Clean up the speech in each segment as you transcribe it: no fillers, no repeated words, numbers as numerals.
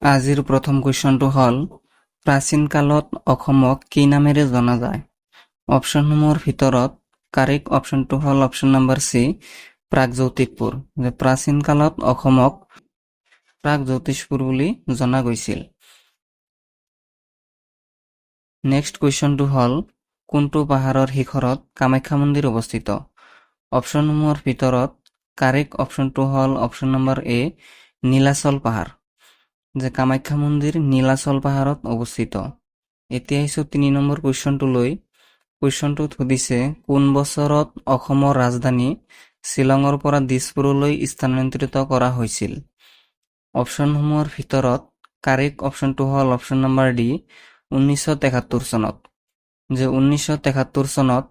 আজিৰ প্ৰথম কুৱেশ্যনটো হ'ল প্ৰাচীন কালত অসমক কি নামেৰে জনা যায়? অপশ্যনসমূহৰ ভিতৰত কাৰেক্ট অপশ্যনটো হ'ল অপশ্যন নম্বৰ চি, প্ৰাগজ্যোতিষপুৰ। যে প্ৰাচীন কালত অসমক প্ৰাগজ্যোতিষপুৰ বুলি জনা গৈছিল। নেক্সট কুৱেশ্যনটো হ'ল কোনটো পাহাৰৰ শিখৰত কামাখ্যা মন্দিৰ অৱস্থিত? অপশ্যনসমূহৰ ভিতৰত কাৰেক্ট অপশ্যনটো হ'ল অপশ্যন নম্বৰ এ, নীলাচল পাহাৰ। যে কামাখ্যা মন্দিৰ নীলাচল পাহাৰত অৱস্থিত। এতিয়া আহিছো 3 নম্বৰ কুৱেশ্যনটোলৈ। কুৱেশ্যনটোত সুধিছে কোন বছৰত অসমৰ ৰাজধানী শ্বিলঙৰ পৰা দিছপুৰলৈ স্থানান্তৰিত কৰা হৈছিল? অপশ্যনসমূহৰ ভিতৰত কাৰেক্ট অপশ্যনটো হ'ল অপশ্যন নম্বৰ ডি, 1973 চনত। যে 1973 চনত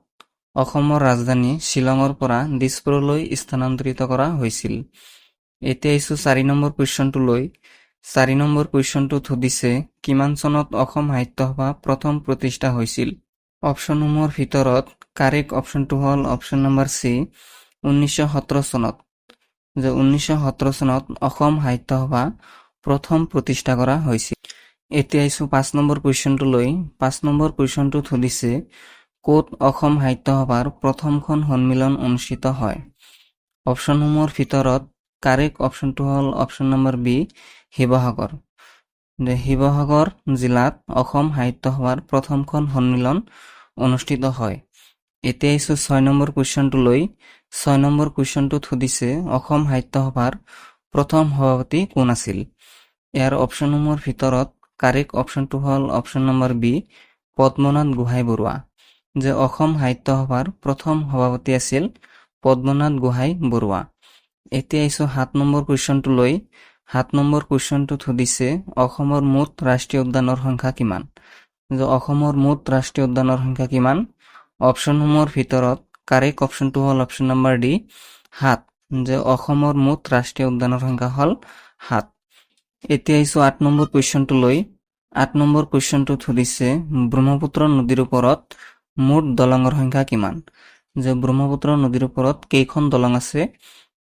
অসমৰ ৰাজধানী শ্বিলঙৰ পৰা দিছপুৰলৈ স্থানান্তৰিত কৰা হৈছিল। এতিয়া আহিছো 4 নম্বৰ কুৱেশ্যনটোলৈ। 4 নম্বৰ কুৱেশ্যনটোত সুধিছে কিমান চনত অসম সাহিত্য সভা প্ৰথম প্ৰতিষ্ঠা হৈছিল? অপশ্যনসমূহৰ ভিতৰত কাৰেক্ট অপশ্যনটো হ'ল অপশ্যন নম্বৰ চি, 1917 চনত। যে 1917 চনত অসম সাহিত্য সভা প্ৰথম প্ৰতিষ্ঠা কৰা হৈছিল। এতিয়া আহিছো 5 নম্বৰ কুৱেশ্যনটোলৈ। 5 নম্বৰ কুৱেশ্যনটোত সুধিছে ক'ত অসম সাহিত্য সভাৰ প্ৰথমখন সন্মিলন অনুষ্ঠিত হয়? অপশ্যনসমূহৰ ভিতৰত কাৰেক্ট অপশ্যনটো হ'ল অপশ্যন নম্বৰ বি, শিৱসাগৰ। যে শিৱসাগৰ জিলাত অসম সাহিত্য সভাৰ প্ৰথমখন সন্মিলন অনুষ্ঠিত হয়। এতিয়া আহিছো 6 নম্বৰ কুৱেশ্যনটোলৈ। 6 নম্বৰ কুৱেশ্যনটোত সুধিছে অসম সাহিত্য সভাৰ প্ৰথম সভাপতি কোন আছিল? ইয়াৰ অপশ্যনসমূহৰ ভিতৰত কাৰেক্ট অপশ্যনটো হ'ল option number B, Padmanath Gohain Baruah. যে অসম সাহিত্য সভাৰ প্ৰথম সভাপতি আছিল পদ্মনাথ গোহাঁই বৰুৱা। এতিয়া আহিছো 7 নম্বৰ কুৱেশ্যনটোলৈ। 7 নম্বৰ কুৱেশ্যনটোত সুধিছে অসমৰ মুঠ ৰাষ্ট্ৰীয় উদ্যানৰ সংখ্যা কিমান? যে অসমৰ মুঠ ৰাষ্ট্ৰীয় উদ্যানৰ সংখ্যা কিমান? অপশ্যনসমূহৰ ভিতৰত কাৰেক্ট অপশ্যনটো হ'ল অপশ্যন নম্বৰ ডি, 7। যে অসমৰ মুঠ ৰাষ্ট্ৰীয় উদ্যানৰ সংখ্যা হ'ল 7। এতিয়া আহিছো 8 নম্বৰ কুৱেশ্যনটোলৈ। 8 নম্বৰ কুৱেশ্যনটোত সুধিছে ব্ৰহ্মপুত্ৰ নদীৰ ওপৰত মুঠ দলঙৰ সংখ্যা কিমান? যে ব্ৰহ্মপুত্ৰ নদীৰ ওপৰত কেইখন দলং আছে?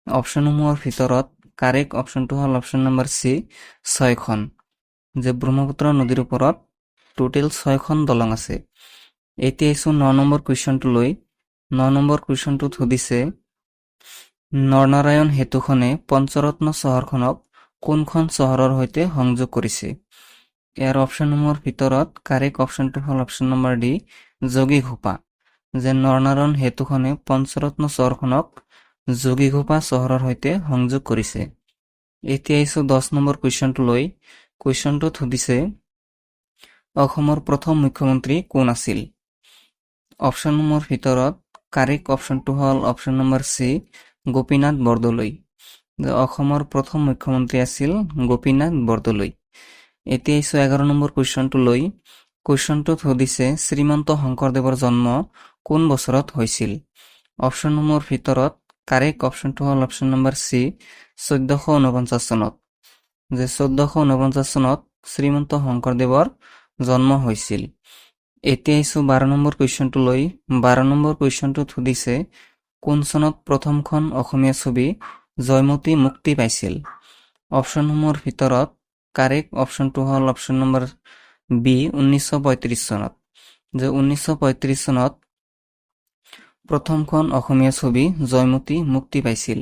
অপশ্যনসমূহৰ ভিতৰত কাৰেক্ট অপশ্যনটো হ'ল অপশ্যন নম্বৰ চি, 6খন। যে ব্ৰহ্মপুত্ৰ নদীৰ ওপৰত টোটেল 6খন দলং আছে। এতিয়া আহিছো 9 নম্বৰ কুৱেশ্যনটোলৈ। 9 নম্বৰ কুৱেশ্যনটোত সুধিছে নৰনাৰায়ণ সেতুখনে পঞ্চৰত্ন চহৰখনক কোনখন চহৰৰ সৈতে সংযোগ কৰিছে? ইয়াৰ অপশ্যনসমূহৰ ভিতৰত কাৰেক্ট অপশ্যনটো হ'ল অপশ্যন নম্বৰ ডি, যোগীঘোপা। যে নৰনাৰায়ণ সেতুখনে পঞ্চৰত্ন চহৰখনক যোগীঘোপা চহৰৰ সৈতে সংযোগ কৰিছে। এতিয়া আহিছো 10 নম্বৰ কুৱেশ্যনটোলৈ। কুৱেশ্যনটোত সুধিছে অসমৰ প্ৰথম মুখ্যমন্ত্ৰী কোন আছিল? অপশ্যনসমূহৰ ভিতৰত কাৰেক্ট অপশ্যনটো হ'ল option number C, Gopinath Bordoloi. যে অসমৰ প্ৰথম মুখ্যমন্ত্ৰী আছিল গোপীনাথ বৰদলৈ। এতিয়া আহিছো 11 নম্বৰ কুৱেশ্যনটোলৈ। কুৱেশ্যনটোত সুধিছে শ্ৰীমন্ত শংকৰদেৱৰ জন্ম কোন বছৰত হৈছিল? অপশ্যনসমূহৰ ভিতৰত কাৰেক্ট অপশ্যনটো হ'ল অপশ্যন নম্বৰ চি, 1449 চনত। যে 1449 চনত শ্ৰীমন্ত শংকৰদেৱৰ জন্ম হৈছিল। এতিয়া আহিছো 12 নম্বৰ কুৱেশ্যনটোলৈ। 12 নম্বৰ কুৱেশ্যনটোত সুধিছে কোন চনত প্ৰথমখন অসমীয়া ছবি জয়মতী মুক্তি পাইছিল? অপশ্যনসমূহৰ ভিতৰত কাৰেক্ট অপশ্যনটো হ'ল অপশ্যন নম্বৰ বি, 1935 চনত। যে 1935 চনত প্ৰথমখন অসমীয়া ছবি জয়মতী মুক্তি পাইছিল।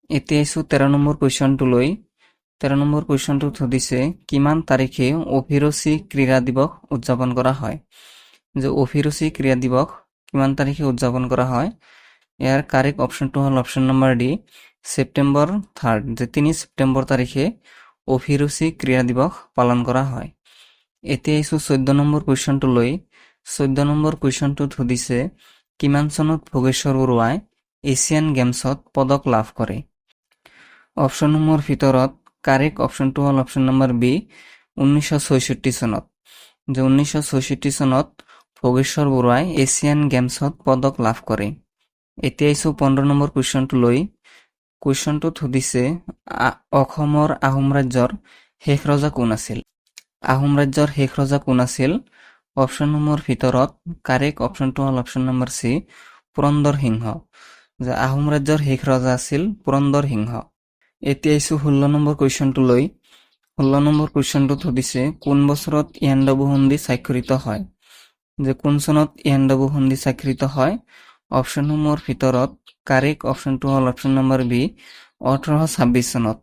এতিয়া আহিছো 13 নম্বৰ কুৱেশ্যনটোলৈ। 13 নম্বৰ কুৱেশ্যনটোত সুধিছে কিমান তাৰিখে অভিৰুচি ক্ৰীড়া দিৱস উদযাপন কৰা হয়? যে অভিৰুচি ক্ৰীড়া দিৱস কিমান তাৰিখে উদযাপন কৰা হয়? ইয়াৰ কাৰেক্ট অপশ্যনটো হ'ল অপশ্যন নম্বৰ ডি, ছেপ্টেম্বৰ 3। যে 3 ছেপ্টেম্বৰ তাৰিখে অভিৰুচি ক্ৰীড়া দিৱস পালন কৰা হয়। এতিয়া আহিছো 14 নম্বৰ কুৱেশ্যনটোলৈ। 14 নম্বৰ কুৱেশ্যনটোত সুধিছে কিমান চনত ভোগেশ্বৰ বৰুৱাই এছিয়ান গেমছত পদক লাভ কৰে? অপশ্যনসমূহৰ ভিতৰত কাৰেক্ট অপশ্যনটো হ'ল অপশ্যন নম্বৰ বি, 1966 চনত। যে 1966 চনত ভোগেশ্বৰ বৰুৱাই এছিয়ান গেমছত পদক লাভ কৰে। এতিয়া আহিছো 15 নম্বৰ কুৱেশ্যনটোলৈ। কুৱেশ্যনটোত সুধিছে অসমৰ আহোম ৰাজ্যৰ শেষ ৰজা কোন আছিল? আহোম ৰাজ্যৰ শেষ ৰজা কোন আছিল? অপশ্যনসমূহৰ ভিতৰত কাৰেক্ট অপশ্যনটো হ'ল অপশ্যন নম্বৰ চি, পুৰন্দৰ সিংহ। যে আহোম ৰাজ্যৰ শেষ ৰজা আছিল পুৰন্দৰ সিংহ। এতিয়া আহিছো 16 নম্বৰ কুৱেশ্যনটোলৈ। 16 নম্বৰ কুৱেশ্যনটোত সুধিছে কোন বছৰত ইয়াণ্ডাবু সন্ধি স্বাক্ষৰিত হয় যে কোন চনত ইয়াণ্ডাবু সন্ধি স্বাক্ষৰিত হয় অপশ্যনসমূহৰ ভিতৰত কাৰেক্ট অপশ্যনটো হ'ল অপশ্যন নম্বৰ বি 1826 চনত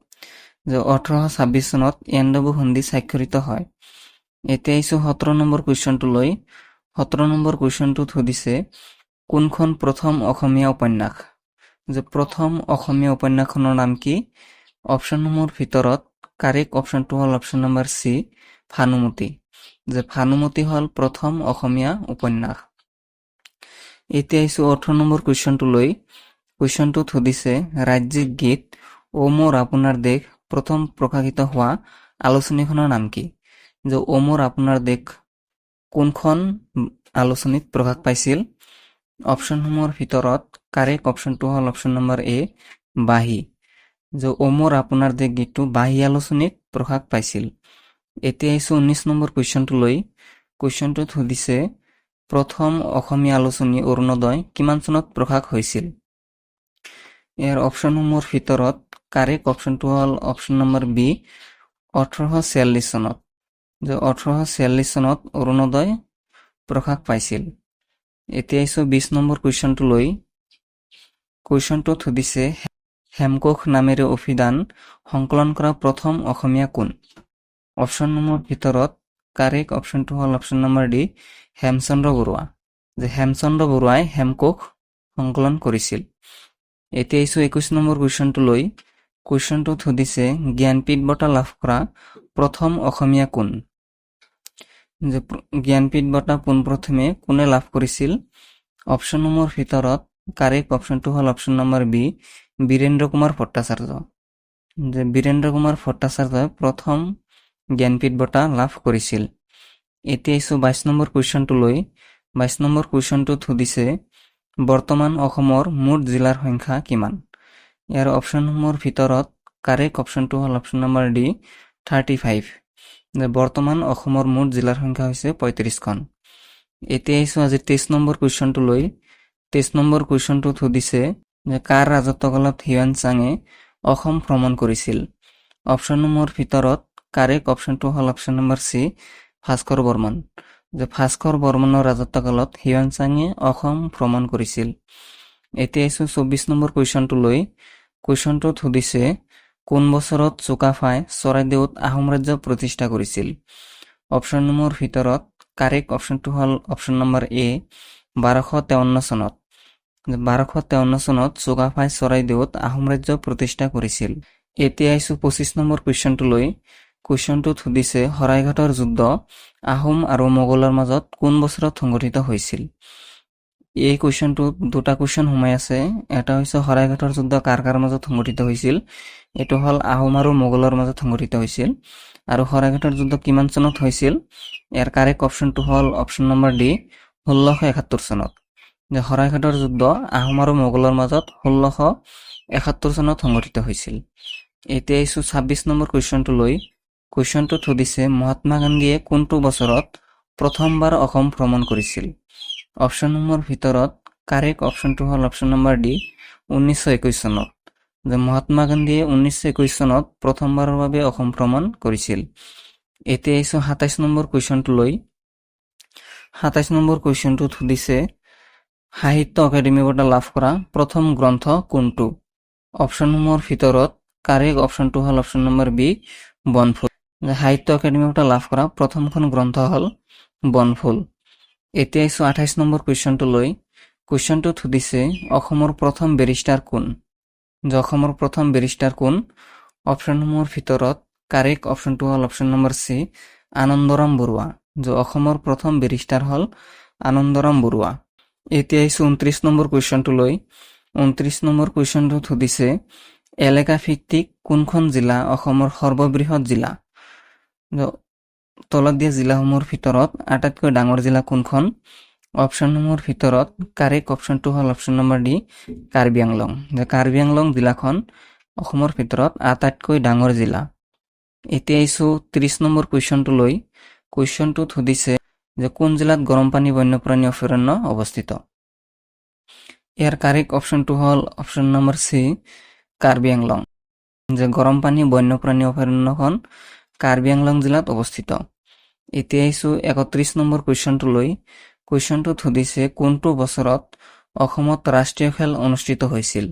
যে 1826 চনত ইয়াণ্ডাবু সন্ধি স্বাক্ষৰিত হয় এতিয়া আহিছোঁ 17 নম্বৰ কুৱেশ্যনটোলৈ 17 নম্বৰ কুৱেশ্যনটোত সুধিছে কোনখন প্ৰথম অসমীয়া উপন্যাস যে প্ৰথম অসমীয়া উপন্যাসখনৰ নাম কি অপশ্যনসমূহৰ ভিতৰত কাৰেক্ট অপশ্যনটো হ'ল অপশ্যন নম্বৰ সি ভানুমতী যে ভানুমতী হ'ল প্ৰথম অসমীয়া উপন্যাস এতিয়া আহিছোঁ 18 নম্বৰ কুৱেশ্যনটোলৈ কুৱেশ্যনটোত সুধিছে ৰাজ্যিক গীত ও মোৰ আপোনাৰ দেশ প্ৰথম প্ৰকাশিত হোৱা আলোচনীখনৰ নাম কি যে ও মোৰ আপোনাৰ দেশ কোনখন আলোচনীত প্ৰকাশ পাইছিল অপশ্যনসমূহৰ ভিতৰত কাৰেক্ট অপশ্যনটো হ'ল অপশ্যন নম্বৰ এ বাহী যে ও মোৰ আপোনাৰ দেশ গীতটো বাহী আলোচনীত প্ৰকাশ পাইছিল এতিয়া আহিছোঁ 19 নম্বৰ কুৱেশ্যনটোলৈ কুৱেশ্যনটোত সুধিছে প্ৰথম অসমীয়া আলোচনী অৰুণোদয় কিমান চনত প্ৰকাশ হৈছিল ইয়াৰ অপশ্যনসমূহৰ ভিতৰত কাৰেক্ট অপশ্যনটো হ'ল অপশ্যন নম্বৰ বি 1846 চনত যে 1846 চনত অৰুণোদয় প্ৰকাশ পাইছিল এতিয়া আহিছোঁ 20 নম্বৰ কুৱেশ্যনটোলৈ কুৱেশ্যনটোত সুধিছে হেমকোষ নামেৰে অভিধান সংকলন কৰা প্ৰথম অসমীয়া কোন অপশ্যনসমূহৰ ভিতৰত কাৰেক্ট অপশ্যনটো হ'ল option number D Hemchandra Baruah যে হেমচন্দ্ৰ বৰুৱাই হেমকোষ সংকলন কৰিছিল এতিয়া আহিছোঁ 21 নম্বৰ কুৱেশ্যনটোলৈ কুৱেশ্যনটোত সুধিছে জ্ঞানপীঠ বঁটা লাভ কৰা প্ৰথম অসমীয়া কোন যে জ্ঞানপীঠ বঁটা পোনপ্ৰথমে কোনে লাভ কৰিছিল অপশ্যনসমূহৰ ভিতৰত কাৰেক্ট অপশ্যনটো হ'ল option number B Birendra Kumar Bhattacharya যে বীৰেন্দ্ৰ কুমাৰ ভট্টাচাৰ্যই প্ৰথম জ্ঞানপীঠ বঁটা লাভ কৰিছিল এতিয়া আহিছোঁ 22 নম্বৰ কুৱেশ্যনটোলৈ 22 নম্বৰ কুৱেশ্যনটোত সুধিছে বৰ্তমান অসমৰ মুঠ জিলাৰ সংখ্যা কিমান ইয়াৰ অপশ্যনসমূহৰ ভিতৰত কাৰেক্ট অপশ্যনটো হ'ল অপশ্যন নম্বৰ ডি 35 যে বৰ্তমান অসমৰ মুঠ জিলাৰ সংখ্যা হৈছে 35খন এতিয়া আহিছোঁ আজি 23 নম্বৰ কুৱেশ্যনটোলৈ 23 নম্বৰ কুৱেশ্যনটোত সুধিছে যে কাৰ ৰাজত্বকালত হিউৱেন চাঙে অসম ভ্ৰমণ কৰিছিল অপশ্যনসমূহৰ ভিতৰত কাৰেক্ট অপশ্যনটো হ'ল option number C Bhaskar Barman যে ভাস্কৰ বৰ্মনৰ ৰাজত্বকালত হিউৱেন চাঙে অসম ভ্ৰমণ কৰিছিল এতিয়া আহিছোঁ 24 নম্বৰ কুৱেশ্যনটোলৈ কুৱেশ্যনটোত সুধিছে কোন বছৰত চুকাফাই চৰাইদেউত আহোম ৰাজ্য প্ৰতিষ্ঠা কৰিছিল অপশ্যনসমূহৰ ভিতৰত কাৰেক্ট অপশ্যনটো হ'ল অপশ্যন নম্বৰ এ 1253 চনত 1253 চনত চুকাফাই চৰাইদেউত আহোম ৰাজ্য প্ৰতিষ্ঠা কৰিছিল এতিয়া আহিছোঁ 25 নম্বৰ কুৱেশ্যনটোলৈ কুৱেশ্যনটোত সুধিছে শৰাইঘাটৰ যুদ্ধ আহোম আৰু মোগলৰ মাজত কোন বছৰত সংঘটিত হৈছিল এই কুৱেশ্যনটোত দুটা কুৱেশ্যন সোমাই আছে এটা হৈছে শৰাইঘাটৰ যুদ্ধ কাৰ কাৰ মাজত সংঘটিত হৈছিল এইটো হ'ল আহোম আৰু মোগলৰ মাজত সংঘটিত হৈছিল আৰু শৰাইঘাটৰ যুদ্ধ কিমান চনত হৈছিল ইয়াৰ কাৰেক্ট অপশ্যনটো হ'ল অপশ্যন নম্বৰ ডি 1671 চনত যে শৰাইঘাটৰ যুদ্ধ আহোম আৰু মোগলৰ মাজত 1671 চনত সংঘটিত হৈছিল এতিয়া আহিছোঁ 26 নম্বৰ কুৱেশ্যনটোলৈ কুৱেশ্যনটোত সুধিছে মহাত্মা গান্ধীয়ে কোনটো বছৰত প্ৰথমবাৰ অসম ভ্ৰমণ কৰিছিল অপশ্যনসমূহৰ ভিতৰত কাৰেক্ট অপশ্যনটো হ'ল অপশ্যন নম্বৰ ডি 1921 চনত যে মহাত্মা গান্ধীয়ে 1921 চনত প্ৰথমবাৰৰ বাবে অসম ভ্ৰমণ কৰিছিল এতিয়া আহিছোঁ 27 নম্বৰ কুৱেশ্যনটোলৈ 27 নম্বৰ কুৱেশ্যনটোত সুধিছে সাহিত্য একাডেমি বঁটা লাভ কৰা প্ৰথম গ্ৰন্থ কোনটো অপশ্যনসমূহৰ ভিতৰত কাৰেক্ট অপশ্যনটো হ'ল অপশ্যন নম্বৰ বি বনফুল সাহিত্য একাডেমি বঁটা লাভ কৰা প্ৰথমখন গ্ৰন্থ হ'ল বনফুল এতিয়া আহিছোঁ 28 নম্বৰ কুৱেশ্যনটোলৈ কুৱেশ্যনটোত সুধিছে অসমৰ প্ৰথম বেৰিষ্টাৰ কোন যে অসমৰ প্ৰথম বেৰিষ্টাৰ কোন অপশ্যনসমূহৰ ভিতৰত কাৰেক্ট অপশ্যনটো হ'ল option number C Anandaram Baruah যে অসমৰ প্ৰথম বেৰিষ্টাৰ হ'ল আনন্দৰাম বৰুৱা এতিয়া আহিছোঁ 29 নম্বৰ কুৱেশ্যনটোলৈ 29 নম্বৰ কুৱেশ্যনটোত সুধিছে এলেকা ভিত্তিক কোনখন জিলা অসমৰ সৰ্ববৃহৎ জিলা তলত দিয়া জিলাসমূহৰ ভিতৰত আটাইতকৈ ডাঙৰ জিলা কোনখন অপশ্যনসমূহৰ ভিতৰত কাৰেক্ট অপশ্যনটো হ'ল option number D Karbi Anglong যে কাৰ্বি আংলং জিলাখন অসমৰ ভিতৰত আটাইতকৈ ডাঙৰ জিলা এতিয়া আহিছোঁ 30 নম্বৰ কুৱেশ্যনটোলৈ কুৱেশ্যনটোত সুধিছে যে কোন জিলাত গৰমপানী বন্যপ্ৰাণী অভয়াৰণ্য অৱস্থিত ইয়াৰ কাৰেক্ট অপশ্যনটো হ'ল option number C Karbi Anglong যে গৰমপানী বন্যপ্ৰাণী অভয়াৰণ্যখন কাৰ্বি আংলং জিলাত অৱস্থিত। এতিয়া আহিছোঁ 31 নম্বৰ কুৱেশ্যনটো লৈ। কুৱেশ্যনটোত সুধিছে কোনটো বছৰত অসমত ৰাষ্ট্ৰীয় খেল অনুষ্ঠিত হৈছিল।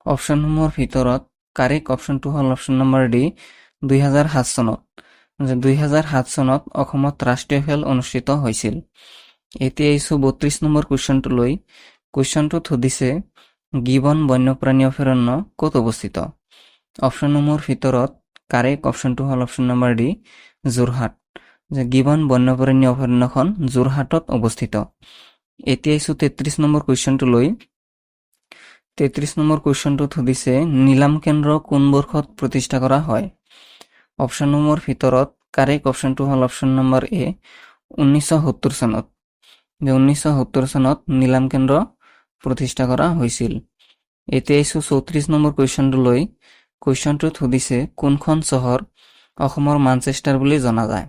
অপশ্যনসমূহৰ ভিতৰত কাৰেক্ট অপশ্যনটো হ'ল অপশ্যন নম্বৰ ডি 2007 চনত। 2007 চনত অসমত ৰাষ্ট্ৰীয় খেল অনুষ্ঠিত হৈছিল। এতিয়া আহিছোঁ 32 নম্বৰ কুৱেশ্যনটো লৈ। কুৱেশ্যনটোত সুধিছে গিবন বন্যপ্ৰাণী অভয়াৰণ্য ক'ত অৱস্থিত। অপশ্যনসমূহৰ ভিতৰত কাৰেক্ট অপশ্যনটো হ'ল option number D Jorhat. Gibbon বন্যপ্ৰাণী অভয়াৰণ্যখন যোৰহাটত অৱস্থিত। এতিয়া আহিছোঁ 33 নম্বৰ কুৱেশ্যনটো লৈ। 33 নম্বৰ কুৱেশ্যনটোত সুধিছে নিলাম কেন্দ্ৰ কোন বৰ্ষত প্ৰতিষ্ঠা কৰা হয়। অপশ্যনসমূহৰ ভিতৰত কাৰেক্ট অপশ্যনটো হ'ল অপশ্যন নম্বৰ এ 1970 চনত। 1970 চনত নিলাম কেন্দ্ৰ প্ৰতিষ্ঠা কৰা হৈছিল। এতিয়া আহিছোঁ 34 নম্বৰ কুৱেশ্যনটো লৈ। কুৱেশ্যনটোত সুধিছে কোনখন চহৰ অসমৰ মানচেষ্টাৰ বুলি জনা যায়।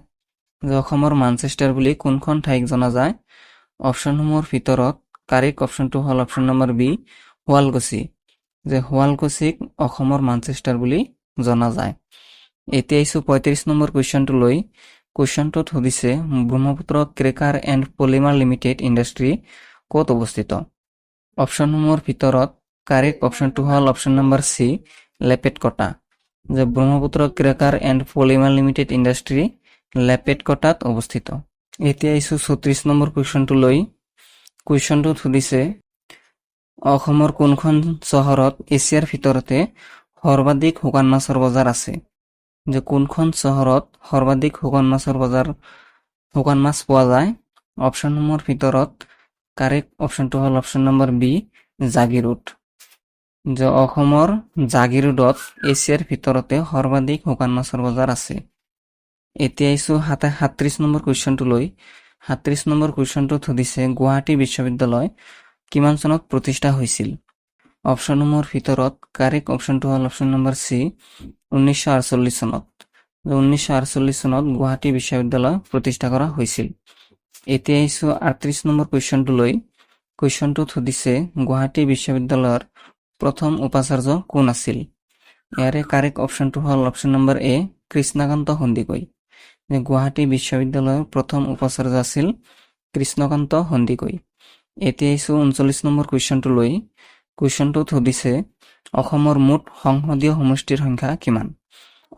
অসমৰ মানচেষ্টাৰ বুলি কোনখন ঠাইক জনা যায়। অপশ্যনসমূহৰ ভিতৰত কাৰেক্ট অপশ্যনটো হ'ল অপশ্যন নম্বৰ বি শুৱালকুছি। শুৱালকুছিক অসমৰ মানচেষ্টাৰ বুলি জনা যায়। এতিয়া আহিছোঁ 35 নম্বৰ কুৱেশ্যনটো লৈ। কুৱেশ্যনটোত সুধিছে Brahmaputra cracker and polymer limited industry ক'ত অৱস্থিত। অপশ্যনসমূহৰ ভিতৰত কাৰেক্ট অপশ্যনটো হ'ল option number C Lepetkata. Brahmaputra cracker and polymer limited industry লেপেটকটাত অৱস্থিত। এতিয়া আহিছোঁ 34 নম্বৰ কুৱেশ্যনটো লৈ। কুৱেশ্যনটোত সুধিছে অসমৰ কোনখন চহৰত এছিয়াৰ ভিতৰতে সৰ্বাধিক শুকান মাছৰ বজাৰ আছে। কোনখন চহৰত সৰ্বাধিক শুকান মাছ পোৱা যায়। অপশ্যনসমূহৰ ভিতৰত কাৰেক্ট অপশ্যনটো হ'ল অপশ্যন নম্বৰ বি জাগিৰোড। অসমৰ জাগিৰোডত এছিয়াৰ ভিতৰতে সৰ্বাধিক শুকান মাছৰ বজাৰ আছে। এতিয়া আহিছোঁ 37 নম্বৰ কুৱেশ্যনটো লৈ। 37 নম্বৰ কুৱেশ্যনটোত সুধিছে গুৱাহাটী বিশ্ববিদ্যালয় কিমান চনত প্ৰতিষ্ঠা হৈছিল। অপশ্যনসমূহৰ ভিতৰত কাৰেক্ট অপশ্যনটো হ'ল অপশ্যন নম্বৰ চি 1948 চনত। 1948 চনত গুৱাহাটী বিশ্ববিদ্যালয় প্ৰতিষ্ঠা কৰা হৈছিল। এতিয়া আহিছোঁ 38 নম্বৰ কুৱেশ্যনটো লৈ। কুৱেশ্যনটোত সুধিছে গুৱাহাটী বিশ্ববিদ্যালয়ৰ প্ৰথম উপাচাৰ্য কোন আছিল। ইয়াৰে কাৰেক্ট অপশ্যনটো হ'ল অপশ্যন নম্বৰ এ কৃষ্ণকান্ত সন্দিকৈ। গুৱাহাটী বিশ্ববিদ্যালয়ৰ প্ৰথম উপাচাৰ্য আছিল কৃষ্ণকান্ত সন্দিকৈ। এতিয়া আহিছোঁ 39 নম্বৰ কুৱেশ্যনটো লৈ। কুৱেশ্যনটোত সুধিছে অসমৰ মুঠ সংসদীয় সমষ্টিৰ সংখ্যা কিমান।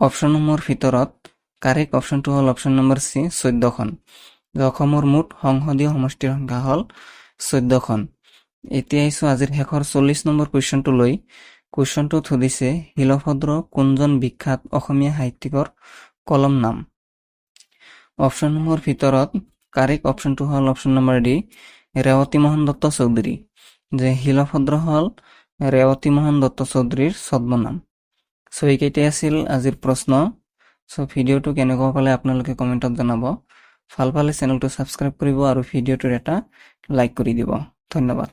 অপশ্যনসমূহৰ ভিতৰত কাৰেক্ট অপশ্যনটো হ'ল অপশ্যন নম্বৰ চি 14খন। অসমৰ মুঠ সংসদীয় সমষ্টিৰ সংখ্যা হ'ল 14খন। এতিয়া আহিছোঁ আজিৰ শেষৰ 40 নম্বৰ কুৱেশ্যনটো লৈ। কুৱেশ্যনটোত সুধিছে শিলভদ্ৰ কোনজন বিখ্যাত অসমীয়া সাহিত্যিকৰ কলম নাম। অপশ্যনসমূহৰ ভিতৰত কাৰেক্ট অপশ্যনটো হ'ল option number D Rewati Mohan Dutta Choudhury. Shilabhadra হ'ল ৰেৱতী মোহন দত্ত চৌধুৰীৰ ছদ্মনাম। এইকেইটাই আছিল আজিৰ প্ৰশ্ন। ভিডিঅ'টো কেনেকুৱা পালে আপোনালোকে কমেণ্টত জনাব। ভাল পালে চেনেলটো ছাবস্ক্ৰাইব কৰিব আৰু ভিডিঅ'টোৰ এটা লাইক কৰি দিব। ধন্যবাদ।